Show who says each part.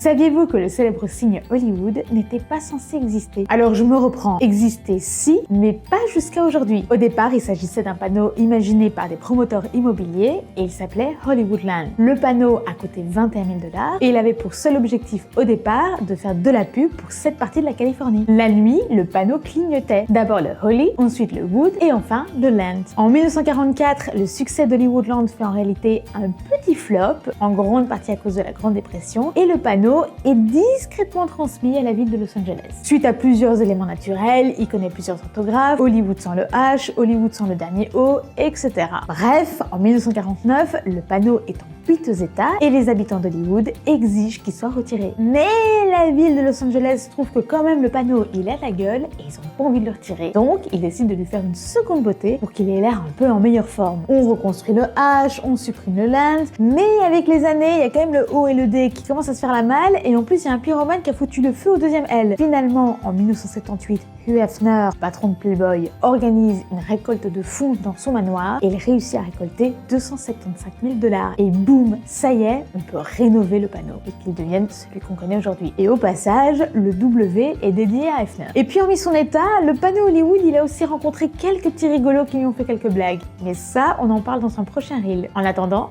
Speaker 1: Saviez-vous que le célèbre signe Hollywood n'était pas censé exister? Alors je me reprends, exister si, mais pas jusqu'à aujourd'hui. Au départ, il s'agissait d'un panneau imaginé par des promoteurs immobiliers et il s'appelait Hollywoodland. Le panneau a coûté 21 000 $ et il avait pour seul objectif au départ de faire de la pub pour cette partie de la Californie. La nuit, le panneau clignotait. D'abord le Holly, ensuite le Wood et enfin le Land. En 1944, le succès d'Hollywoodland fait en réalité un petit flop, en grande partie à cause de la Grande Dépression, et le panneau est discrètement transmis à la ville de Los Angeles. Suite à plusieurs éléments naturels, il connaît plusieurs orthographes, Hollywood sans le H, Hollywood sans le dernier O, etc. Bref, en 1949, le panneau est en piteux état et les habitants d'Hollywood exigent qu'il soit retiré. Mais la ville de Los Angeles trouve que quand même le panneau il a la gueule et ils ont pas envie de le retirer. Donc ils décident de lui faire une seconde beauté pour qu'il ait l'air un peu en meilleure forme. On reconstruit le H, on supprime le Land, mais avec les années, il y a quand même le O et le D qui commencent à se faire la malle et en plus il y a un pyromane qui a foutu le feu au deuxième L. Finalement, en 1978, Hugh Hefner, patron de Playboy, organise une récolte de fonds dans son manoir et il réussit à récolter 275 000 $. Et boum, ça y est, on peut rénover le panneau et qu'il devienne celui qu'on connaît aujourd'hui. Et au passage, le W est dédié à Hefner. Et puis hormis son état, le panneau Hollywood, il a aussi rencontré quelques petits rigolos qui lui ont fait quelques blagues. Mais ça, on en parle dans un prochain reel. En attendant,